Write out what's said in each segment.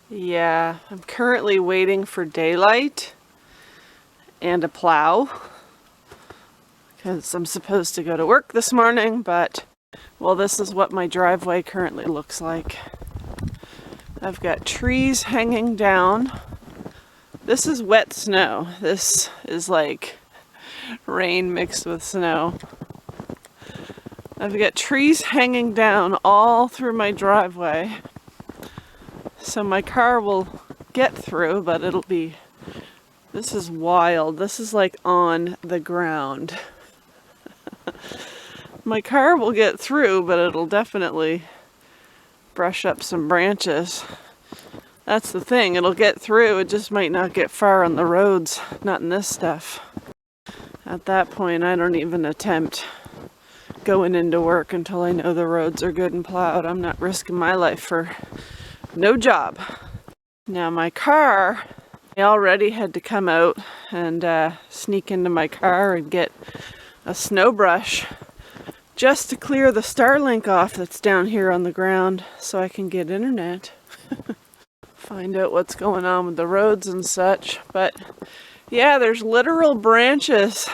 Yeah, I'm currently waiting for daylight and a plow because I'm supposed to go to work this morning, but well, this is what my driveway currently looks like. I've got trees hanging down. This is wet snow. This is like rain mixed with snow. I've got trees hanging down all through my driveway. So my car will get through, but it'll be, this is wild. This is like on the ground. My car will get through, but it'll definitely brush up some branches. That's the thing, it'll get through, it just might not get far on the roads, not in this stuff. At that point, I don't even attempt going into work until I know the roads are good and plowed. I'm not risking my life for no job. Now my car, I already had to come out and sneak into my car and get a snow brush just to clear the Starlink off that's down here on the ground so I can get internet. Find out what's going on with the roads and such. But yeah, there's literal branches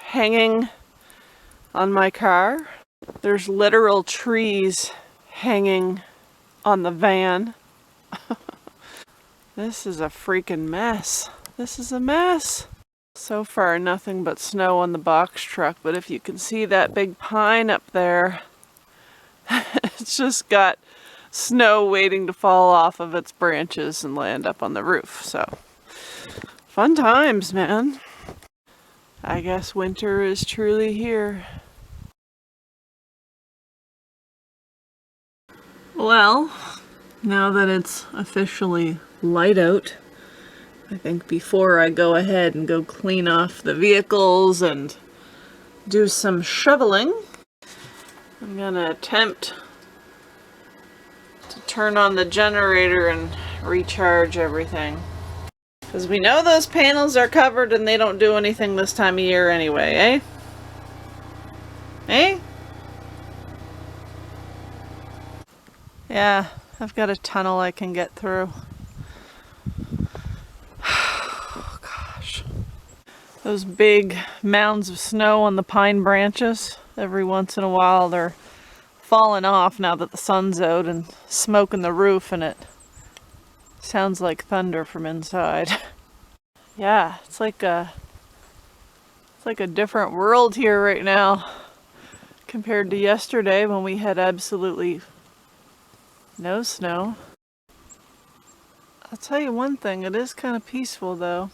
hanging on my car. There's literal trees hanging on the van. This is a freaking mess. This is a mess. So far, nothing but snow on the box truck, but if you can see that big pine up there, it's just got snow waiting to fall off of its branches and land up on the roof. So, fun times, man. I guess winter is truly here. Well, now that it's officially light out, I think before I go ahead and go clean off the vehicles and do some shoveling, I'm gonna attempt to turn on the generator and recharge everything. Because we know those panels are covered and they don't do anything this time of year anyway, eh? Eh? Yeah, I've got a tunnel I can get through. Oh, gosh. Those big mounds of snow on the pine branches, every once in a while they're falling off now that the sun's out and smoking the roof, and it sounds like thunder from inside. Yeah, it's like a different world here right now compared to yesterday when we had absolutely no snow. I'll tell you one thing, it is kind of peaceful though.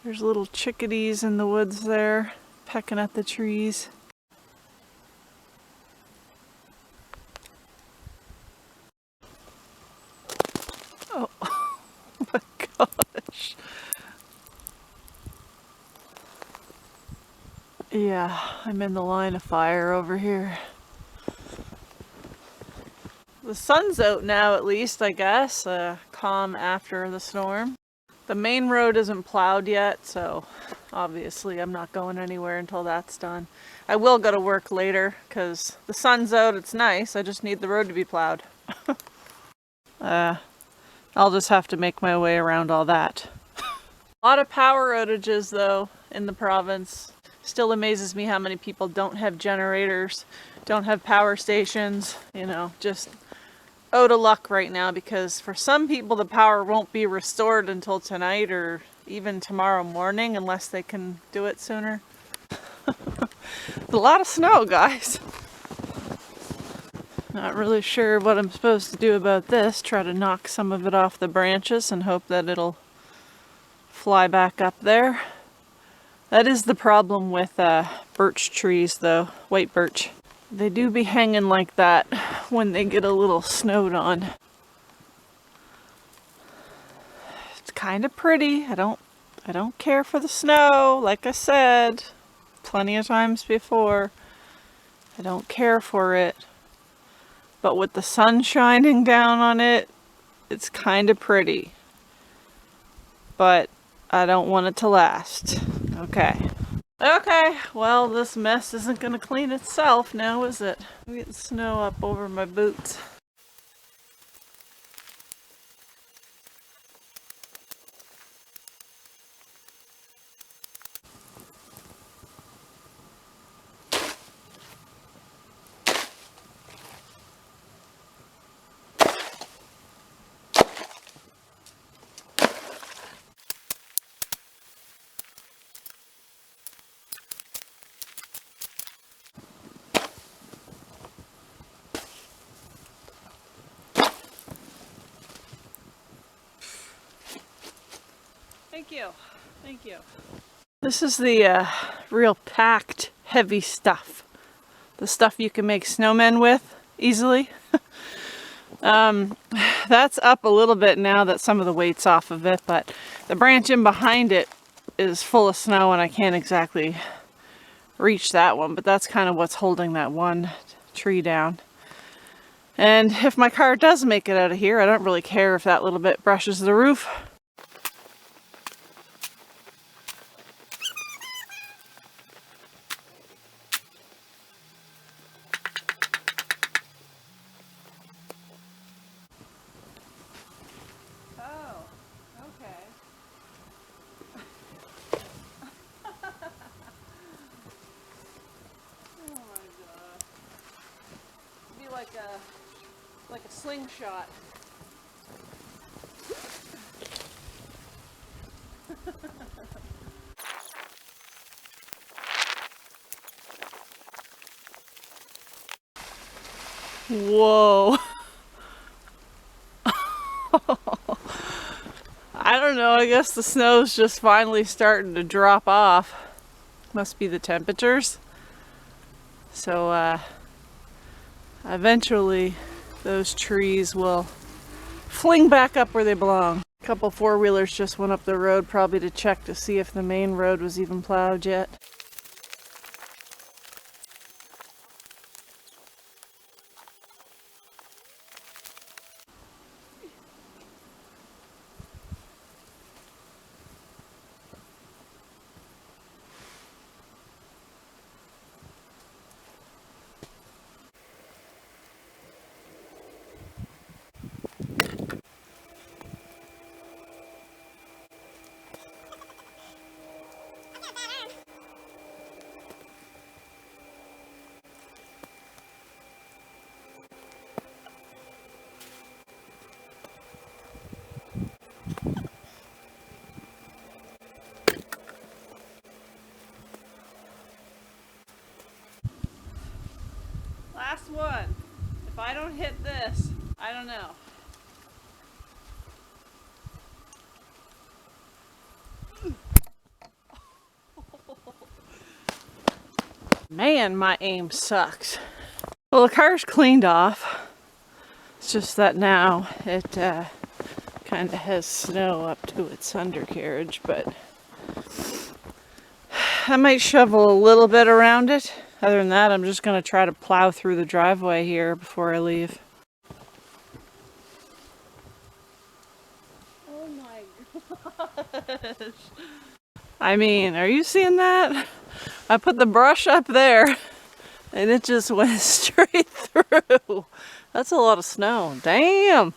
There's little chickadees in the woods there, pecking at the trees. Oh, oh my gosh. Yeah, I'm in the line of fire over here. The sun's out now at least, I guess. Calm after the storm. The main road isn't plowed yet, so obviously I'm not going anywhere until that's done. I will go to work later because the sun's out, it's nice. I just need the road to be plowed. I'll just have to make my way around all that. A lot of power outages though in the province. Still amazes me how many people don't have generators, don't have power stations, you know, just out of luck right now, because for some people the power won't be restored until tonight or even tomorrow morning unless they can do it sooner. A lot of snow, guys. Not really sure what I'm supposed to do about this. Try to knock some of it off the branches and hope that it'll fly back up there. That is the problem with birch trees though, white birch. They do be hanging like that when they get a little snowed on. It's kind of pretty. I don't care for the snow, like I said plenty of times before. I don't care for it. But with the sun shining down on it, it's kind of pretty. But I don't want it to last. Okay. Okay, well, this mess isn't going to clean itself now, is it? I'm getting snow up over my boots. Thank you. Thank you. This is the real packed, heavy stuff. The stuff you can make snowmen with easily. That's up a little bit now that some of the weight's off of it, but the branch in behind it is full of snow and I can't exactly reach that one, but that's kind of what's holding that one tree down. And if my car does make it out of here, I don't really care if that little bit brushes the roof. Like a slingshot. Whoa. I don't know, I guess the snow's just finally starting to drop off. Must be the temperatures. So eventually those trees will fling back up where they belong. A couple four-wheelers just went up the road probably to check to see if the main road was even plowed yet. Last one. If I don't hit this, I don't know. Man, my aim sucks. Well, the car's cleaned off. It's just that now it kind of has snow up to its undercarriage, but I might shovel a little bit around it. Other than that, I'm just going to try to plow through the driveway here before I leave. Oh my gosh. I mean, are you seeing that? I put the brush up there and it just went straight through. That's a lot of snow. Damn.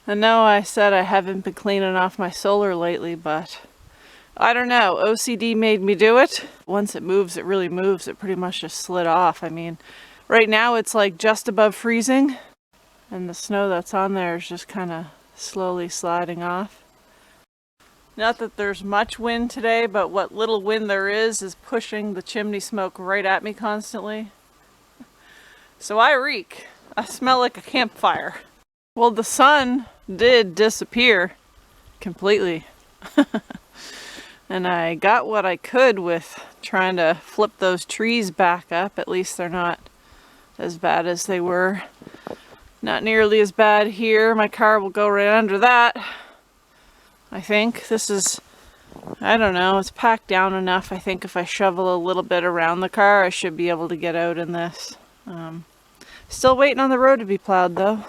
I know I said I haven't been cleaning off my solar lately, but I don't know. OCD made me do it. Once it moves, it really moves. It pretty much just slid off. I mean, right now it's like just above freezing, and the snow that's on there is just kind of slowly sliding off. Not that there's much wind today, but what little wind there is pushing the chimney smoke right at me constantly. So I reek. I smell like a campfire. Well, the sun did disappear completely. And I got what I could with trying to flip those trees back up. At least they're not as bad as they were. Not nearly as bad here. My car will go right under that. I think this is, I don't know, it's packed down enough. I think if I shovel a little bit around the car, I should be able to get out in this. Still waiting on the road to be plowed though.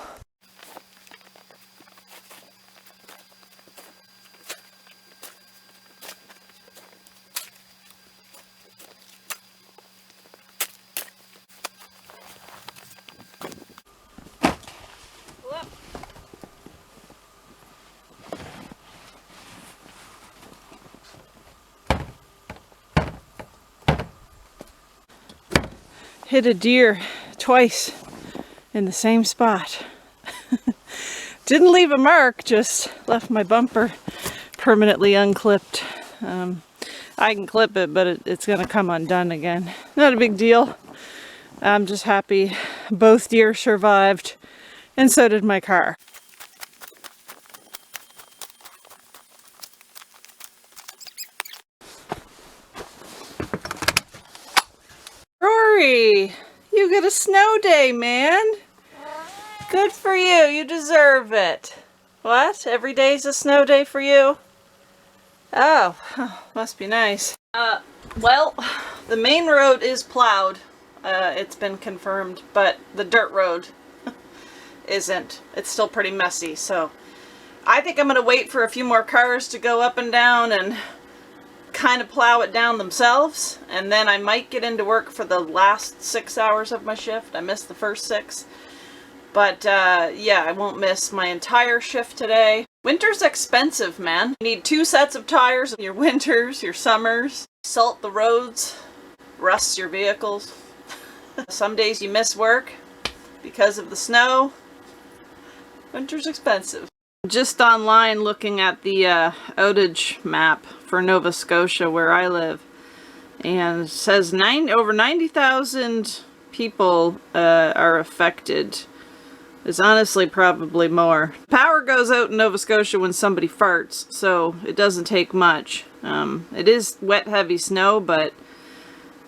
Hit a deer twice in the same spot. Didn't leave a mark, just left my bumper permanently unclipped. I can clip it, but it's gonna come undone again. Not a big deal. I'm just happy both deer survived, and so did my car. Rory, you get a snow day, man. Good for you. You deserve it. What? Every day's a snow day for you? Oh, must be nice. Well, the main road is plowed. It's been confirmed, but the dirt road isn't. It's still pretty messy, so I think I'm gonna wait for a few more cars to go up and down and kind of plow it down themselves, and then I might get into work for the last 6 hours of my shift. I missed the first 6, but yeah, I won't miss my entire shift today. Winter's expensive, man. You need 2 sets of tires in your winters, your summers. Salt the roads, rust your vehicles. Some days you miss work because of the snow. Winter's expensive. Just online looking at the outage map for Nova Scotia where I live, and it says over 90,000 people are affected. It's honestly probably more. Power goes out in Nova Scotia when somebody farts, so it doesn't take much. It is wet, heavy snow, but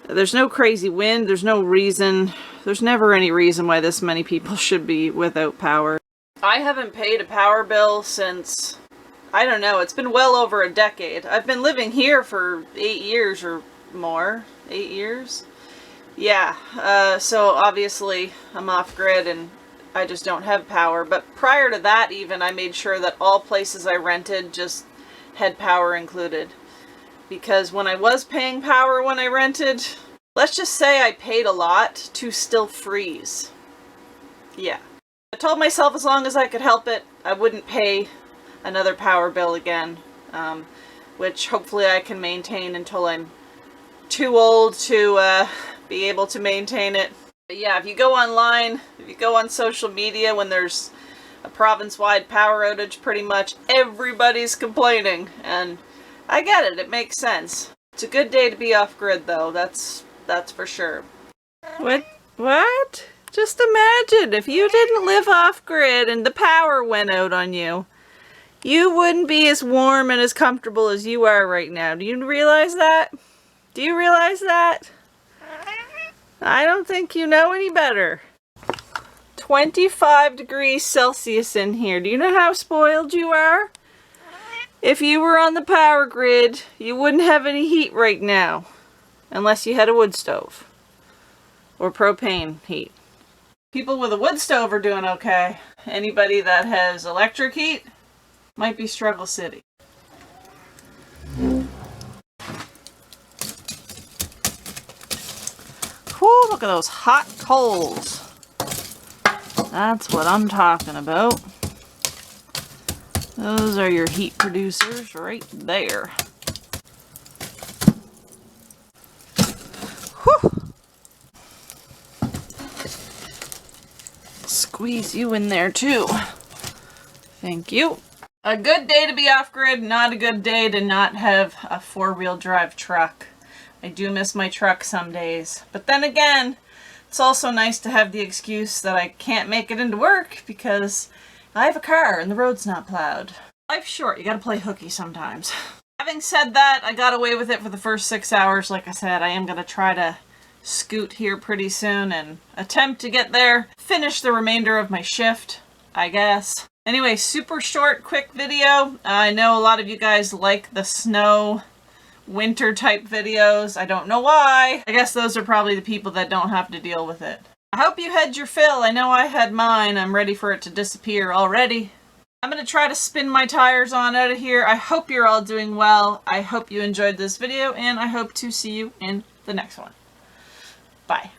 there's no crazy wind. There's no reason. There's never any reason why this many people should be without power. I haven't paid a power bill since, I don't know, it's been well over a decade. I've been living here for 8 years or more. 8 years? Yeah, so obviously I'm off grid and I just don't have power. But prior to that even, I made sure that all places I rented just had power included. Because when I was paying power when I rented, let's just say I paid a lot to still freeze. Yeah. I told myself as long as I could help it, I wouldn't pay another power bill again, which hopefully I can maintain until I'm too old to be able to maintain it. But yeah, if you go online, if you go on social media when there's a province-wide power outage, pretty much everybody's complaining, and I get it, it makes sense. It's a good day to be off-grid though, that's for sure. What? Just imagine if you didn't live off-grid and the power went out on you. You wouldn't be as warm and as comfortable as you are right now. Do you realize that? Do you realize that? I don't think you know any better. 25 degrees Celsius in here. Do you know how spoiled you are? If you were on the power grid, you wouldn't have any heat right now. Unless you had a wood stove. Or propane heat. People with a wood stove are doing okay. Anybody that has electric heat might be struggle city. Whew, look at those hot coals. That's what I'm talking about. Those are your heat producers right there. Whew. Squeeze you in there too. Thank you. A good day to be off-grid, not a good day to not have a four-wheel drive truck. I do miss my truck some days. But then again, it's also nice to have the excuse that I can't make it into work because I have a car and the road's not plowed. Life's short, you gotta play hooky sometimes. Having said that, I got away with it for the first 6 hours. Like I said, I am gonna try to scoot here pretty soon and attempt to get there, finish the remainder of my shift, I guess. Anyway, super short, quick video. I know a lot of you guys like the snow, winter type videos. I don't know why. I guess those are probably the people that don't have to deal with it. I hope you had your fill. I know I had mine. I'm ready for it to disappear already. I'm going to try to spin my tires on out of here. I hope you're all doing well. I hope you enjoyed this video, and I hope to see you in the next one. Bye.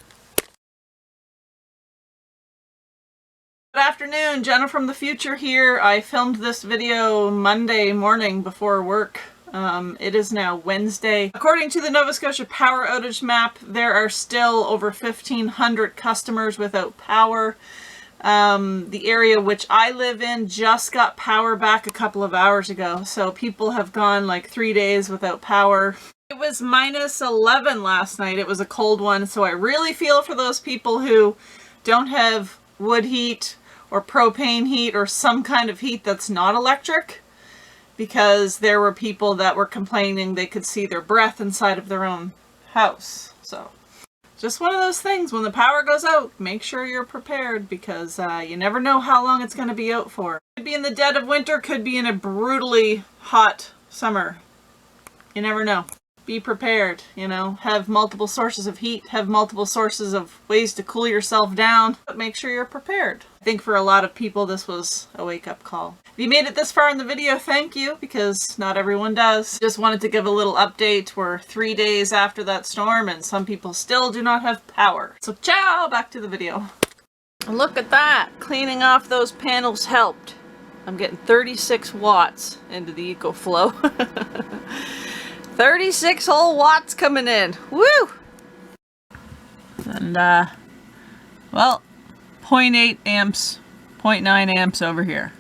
Good afternoon, Jenna from the future here. I filmed this video Monday morning before work. It is now Wednesday. According to the Nova Scotia power outage map, there are still over 1,500 customers without power. The area which I live in just got power back a couple of hours ago, so people have gone like 3 days without power. It was -11 last night. It was a cold one, so I really feel for those people who don't have wood heat or propane heat or some kind of heat that's not electric, because there were people that were complaining they could see their breath inside of their own house. So just one of those things, when the power goes out, make sure you're prepared, because you never know how long it's going to be out for. Could be in the dead of winter, could be in a brutally hot summer. You never know. Be prepared, you know, have multiple sources of heat, have multiple sources of ways to cool yourself down, but make sure you're prepared. I think for a lot of people this was a wake-up call. If you made it this far in the video, thank you, because not everyone does. Just wanted to give a little update. We're 3 days after that storm and some people still do not have power. So ciao, back to the video. Look at that, cleaning off those panels helped. I'm getting 36 watts into the EcoFlow. 36 whole watts coming in. Woo! And, well, 0.8 amps, 0.9 amps over here.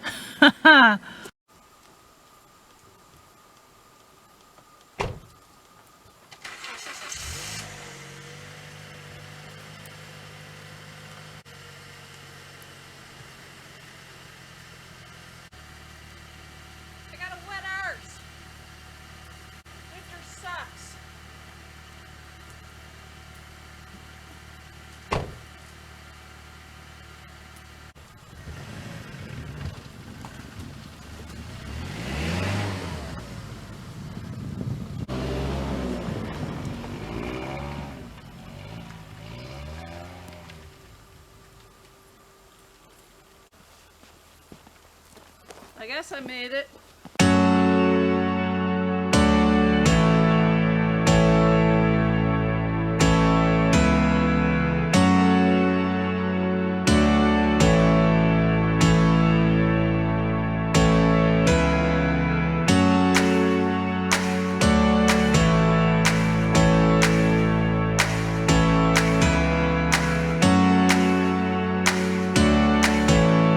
I guess I made it.